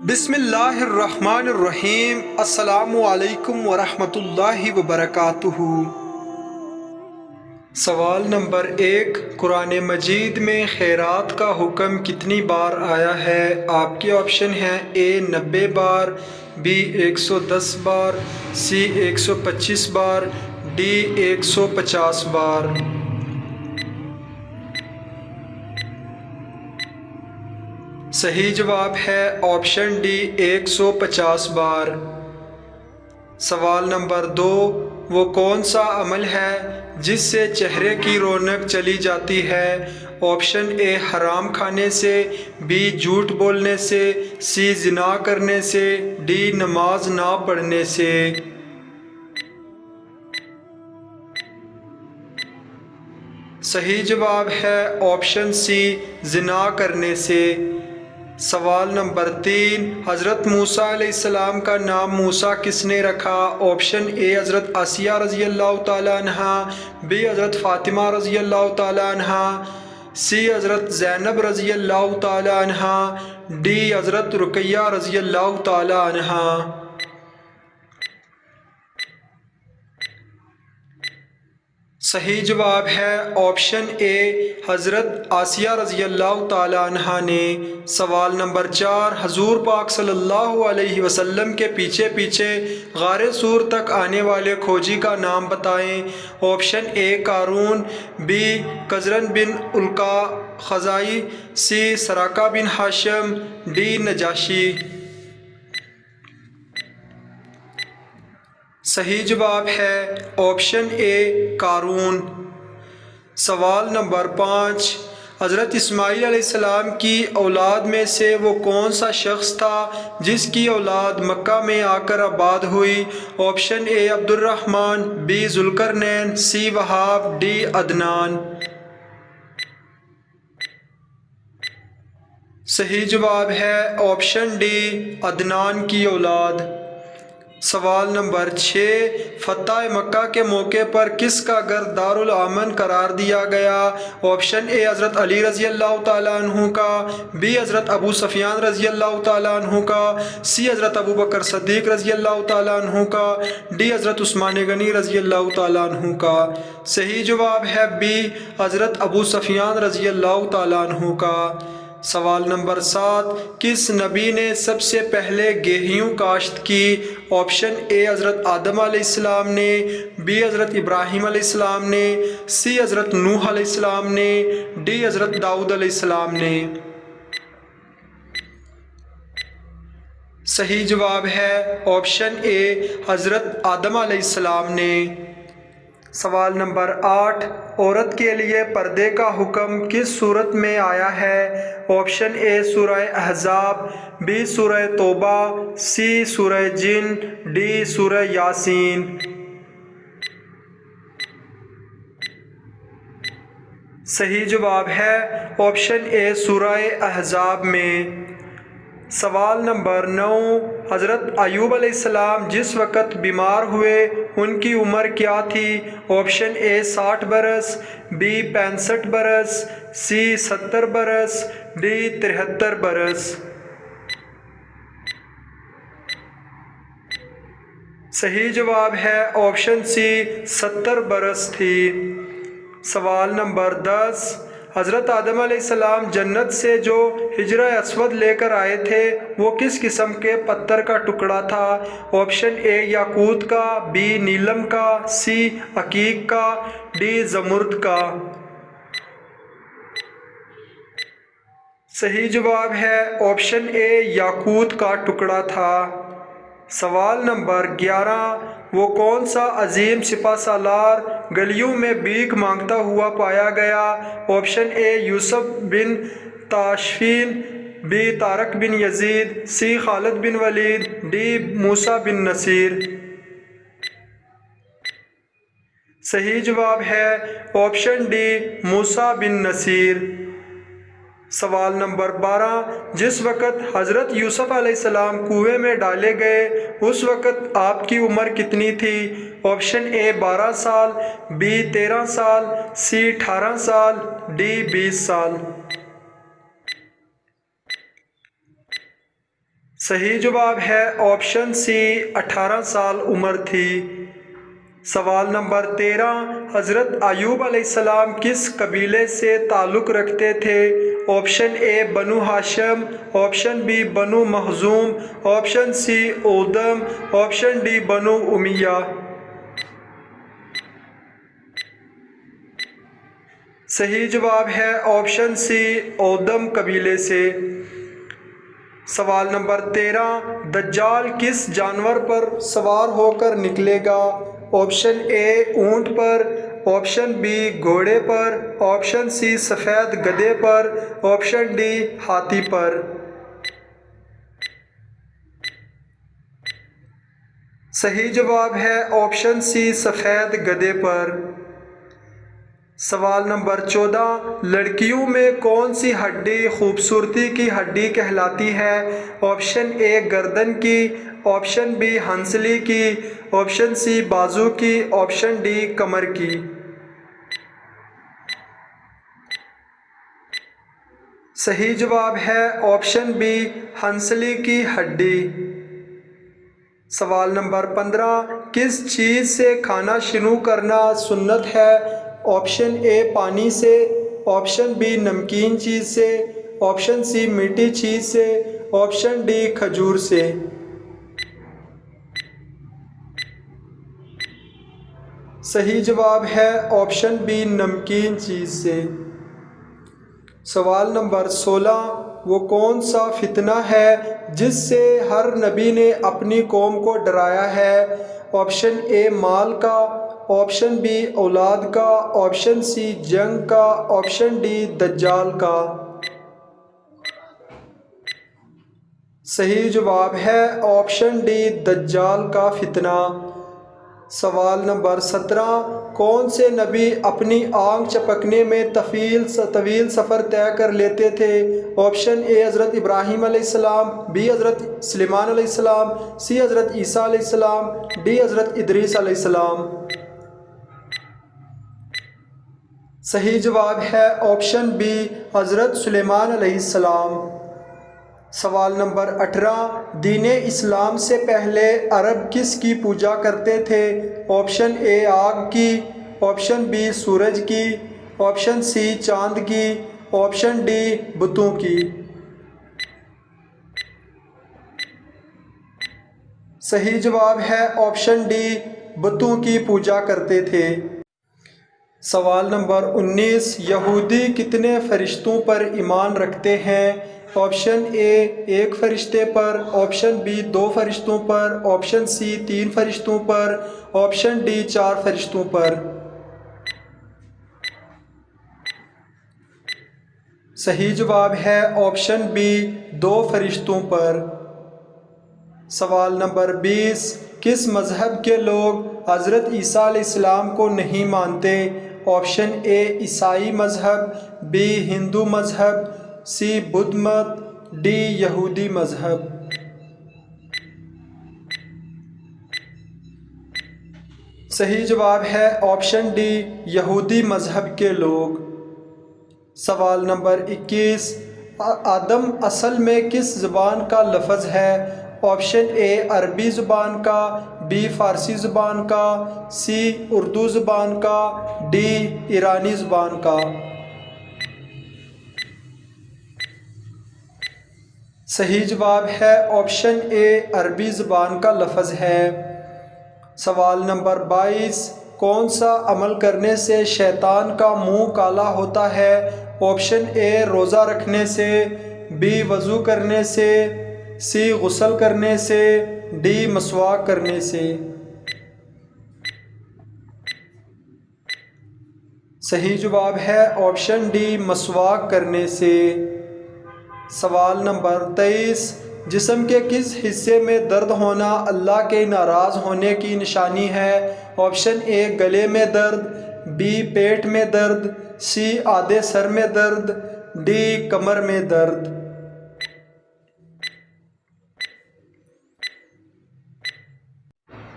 بسم اللہ الرحمن الرحیم۔ السلام علیکم ورحمۃ اللہ وبرکاتہ۔ سوال نمبر 1، قرآن مجید میں خیرات کا حکم کتنی بار آیا ہے؟ آپ کے آپشن ہیں: A 90 bar, B 110 bar, C 125 bar, D 150 بار۔ صحیح جواب ہے آپشن ڈی 150 بار۔ سوال نمبر 2، وہ کون سا عمل ہے جس سے چہرے کی رونق چلی جاتی ہے؟ آپشن اے حرام کھانے سے، بی جھوٹ بولنے سے، سی زنا کرنے سے، ڈی نماز نہ پڑھنے سے۔ صحیح جواب ہے آپشن سی زنا کرنے سے۔ سوال نمبر 3، حضرت موسیٰ علیہ السلام کا نام موسیٰ کس نے رکھا؟ آپشن اے حضرت آسیہ رضی اللہ تعالیٰ عنہ، بی حضرت فاطمہ رضی اللہ تعالیٰ عنہ، سی حضرت زینب رضی اللہ تعالیٰ عنہ، ڈی حضرت رقیہ رضی اللہ تعالیٰ عنہ۔ صحیح جواب ہے آپشن اے حضرت آسیہ رضی اللہ تعالیٰ عنہ نے۔ سوال نمبر 4، حضور پاک صلی اللہ علیہ وسلم کے پیچھے پیچھے غار سور تک آنے والے کھوجی کا نام بتائیں۔ آپشن اے قارون، بی قزرن بن القا خزاعی، سی سراقہ بن ہاشم، ڈی نجاشی۔ صحیح جواب ہے آپشن اے قارون۔ سوال نمبر 5، حضرت اسماعیل علیہ السلام کی اولاد میں سے وہ کون سا شخص تھا جس کی اولاد مکہ میں آ کر آباد ہوئی؟ Option A Abdur Rahman, B Zulqarnain, C Wahab, D Adnan. صحیح جواب ہے آپشن ڈی عدنان کی اولاد۔ سوال نمبر 6، فتح مکہ کے موقع پر کس کا گھر دارالامن قرار دیا گیا؟ آپشن اے حضرت علی رضی اللہ تعالیٰ عنہ کا، بی حضرت ابو سفیان رضی اللہ تعالیٰ عنہ کا، سی حضرت ابو بکر صدیق رضی اللہ تعالیٰ عنہ کا، ڈی حضرت عثمان غنی رضی اللہ تعالیٰ عنہ کا۔ صحیح جواب ہے بی حضرت ابو سفیان رضی اللہ تعالیٰ عنہ کا۔ سوال نمبر 7، کس نبی نے سب سے پہلے گیہوں کاشت کی؟ آپشن اے حضرت آدم علیہ السلام نے، بی حضرت ابراہیم علیہ السلام نے، سی حضرت نوح علیہ السلام نے، ڈی حضرت داؤد علیہ السلام نے۔ صحیح جواب ہے آپشن اے حضرت آدم علیہ السلام نے۔ سوال نمبر 8، عورت کے لیے پردے کا حکم کس صورت میں آیا ہے؟ آپشن اے سورہ احزاب، بی سورہ توبہ، سی سورہ جن، ڈی سورہ یاسین۔ صحیح جواب ہے آپشن اے سورہ احزاب میں۔ سوال نمبر 9، حضرت ایوب علیہ السلام جس وقت بیمار ہوئے ان کی عمر کیا تھی؟ آپشن اے 60 برس، بی 65 برس، سی 70 برس، ڈی 73 برس۔ صحیح جواب ہے آپشن سی 70 برس تھی۔ سوال نمبر 10، حضرت آدم علیہ السلام جنت سے جو حجرہ اسود لے کر آئے تھے وہ کس قسم کے پتھر کا ٹکڑا تھا؟ آپشن اے یاقوت کا، بی نیلم کا، سی عقیق کا، ڈی زمرد کا۔ صحیح جواب ہے آپشن اے یاقوت کا ٹکڑا تھا۔ سوال نمبر 11، وہ کون سا عظیم سپہ سالار گلیوں میں بھیک مانگتا ہوا پایا گیا؟ آپشن اے یوسف بن تاشفین، بی طارق بن یزید، سی خالد بن ولید، ڈی موسیٰ بن نصیر۔ صحیح جواب ہے آپشن ڈی موسیٰ بن نصیر۔ سوال نمبر 12، جس وقت حضرت یوسف علیہ السلام کنویں میں ڈالے گئے اس وقت آپ کی عمر کتنی تھی؟ آپشن اے 12 سال، بی 13 سال، سی 18 سال، ڈی 20 سال۔ صحیح جواب ہے آپشن سی 18 سال عمر تھی۔ سوال نمبر 13، حضرت ایوب علیہ السلام کس قبیلے سے تعلق رکھتے تھے؟ آپشن اے بنو ہاشم، آپشن بی بنو مخزوم، آپشن سی اودم، آپشن ڈی بنو امیہ۔ صحیح جواب ہے آپشن سی اودم قبیلے سے۔ سوال نمبر 13، دجال کس جانور پر سوار ہو کر نکلے گا؟ آپشن اے اونٹ پر، آپشن بی گھوڑے پر، آپشن سی سفید گدھے پر، آپشن ڈی ہاتھی پر۔ صحیح جواب ہے آپشن سی سفید گدھے پر۔ سوال نمبر 14، لڑکیوں میں کون سی ہڈی خوبصورتی کی ہڈی کہلاتی ہے؟ آپشن اے گردن کی، آپشن بی ہنسلی کی، آپشن سی بازو کی، آپشن ڈی کمر کی۔ صحیح جواب ہے آپشن بی ہنسلی کی ہڈی۔ سوال نمبر 15، کس چیز سے کھانا شروع کرنا سنت ہے؟ آپشن اے پانی سے، آپشن بی نمکین چیز سے، آپشن سی میٹھی چیز سے، آپشن ڈی کھجور سے۔ صحیح جواب ہے آپشن بی نمکین چیز سے۔ سوال نمبر 16، وہ کون سا فتنہ ہے جس سے ہر نبی نے اپنی قوم کو ڈرایا ہے؟ آپشن اے مال کا، آپشن بی اولاد کا، آپشن سی جنگ کا، آپشن ڈی دجال کا۔ صحیح جواب ہے آپشن ڈی دجال کا فتنہ۔ سوال نمبر 17، کون سے نبی اپنی آنکھ چپکنے میں طویل سفر طے کر لیتے تھے؟ آپشن اے حضرت ابراہیم علیہ السلام، بی حضرت سلیمان علیہ السلام، سی حضرت عیسیٰ علیہ السلام، ڈی حضرت ادریس علیہ السلام۔ صحیح جواب ہے آپشن بی حضرت سلیمان علیہ السلام۔ سوال نمبر 18، دین اسلام سے پہلے عرب کس کی پوجا کرتے تھے؟ آپشن اے آگ کی، آپشن بی سورج کی، آپشن سی چاند کی، آپشن ڈی بتوں کی۔ صحیح جواب ہے آپشن ڈی بتوں کی پوجا کرتے تھے۔ سوال نمبر 19، یہودی کتنے فرشتوں پر ایمان رکھتے ہیں؟ آپشن اے ایک فرشتے پر، آپشن بی 2 فرشتوں پر، آپشن سی 3 فرشتوں پر، آپشن ڈی 4 فرشتوں پر۔ صحیح جواب ہے آپشن بی 2 فرشتوں پر۔ سوال نمبر 20، کس مذہب کے لوگ حضرت عیسیٰ علیہ السلام کو نہیں مانتے؟ آپشن اے عیسائی مذہب، بی ہندو مذہب، سی بدھ مت، ڈی یہودی مذہب۔ صحیح جواب ہے آپشن ڈی یہودی مذہب کے لوگ۔ سوال نمبر 21، آدم اصل میں کس زبان کا لفظ ہے؟ آپشن اے عربی زبان کا، بی فارسی زبان کا، سی اردو زبان کا، ڈی ایرانی زبان کا۔ صحیح جواب ہے آپشن اے عربی زبان کا لفظ ہے۔ سوال نمبر 22، کون سا عمل کرنے سے شیطان کا منہ کالا ہوتا ہے؟ آپشن اے روزہ رکھنے سے، بی وضو کرنے سے، سی غسل کرنے سے، ڈی مسواک کرنے سے۔ صحیح جواب ہے آپشن ڈی مسواک کرنے سے۔ سوال نمبر 23، جسم کے کس حصے میں درد ہونا اللہ کے ناراض ہونے کی نشانی ہے؟ آپشن اے گلے میں درد، بی پیٹ میں درد، سی آدھے سر میں درد، ڈی کمر میں درد۔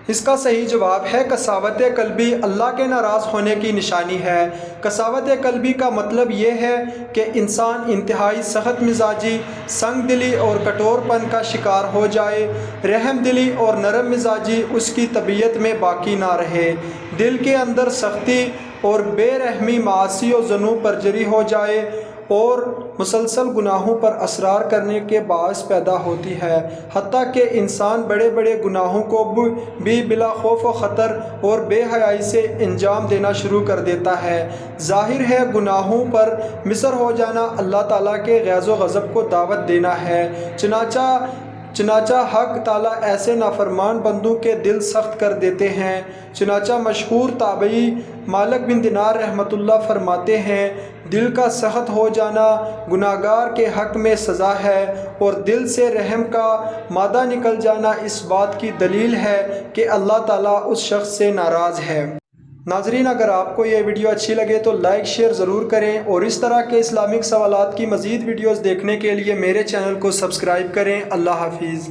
اس کا صحیح جواب ہے قساوت قلبی اللہ کے ناراض ہونے کی نشانی ہے۔ قساوت قلبی کا مطلب یہ ہے کہ انسان انتہائی سخت مزاجی، سنگ دلی اور کٹور پن کا شکار ہو جائے، رحم دلی اور نرم مزاجی اس کی طبیعت میں باقی نہ رہے، دل کے اندر سختی اور بے رحمی معاصی و ذنوب پر جری ہو جائے اور مسلسل گناہوں پر اصرار کرنے کے باعث پیدا ہوتی ہے، حتیٰ کہ انسان بڑے بڑے گناہوں کو بھی بلا خوف و خطر اور بے حیائی سے انجام دینا شروع کر دیتا ہے۔ ظاہر ہے گناہوں پر مصر ہو جانا اللہ تعالیٰ کے غیظ و غضب کو دعوت دینا ہے، چنانچہ حق تعالیٰ ایسے نافرمان بندوں کے دل سخت کر دیتے ہیں۔ چنانچہ مشہور تابعی مالک بن دینار رحمۃ اللہ فرماتے ہیں، دل کا سخت ہو جانا گناہگار کے حق میں سزا ہے، اور دل سے رحم کا مادہ نکل جانا اس بات کی دلیل ہے کہ اللہ تعالیٰ اس شخص سے ناراض ہے۔ ناظرین، اگر آپ کو یہ ویڈیو اچھی لگے تو لائک شیئر ضرور کریں، اور اس طرح کے اسلامک سوالات کی مزید ویڈیوز دیکھنے کے لیے میرے چینل کو سبسکرائب کریں۔ اللہ حافظ۔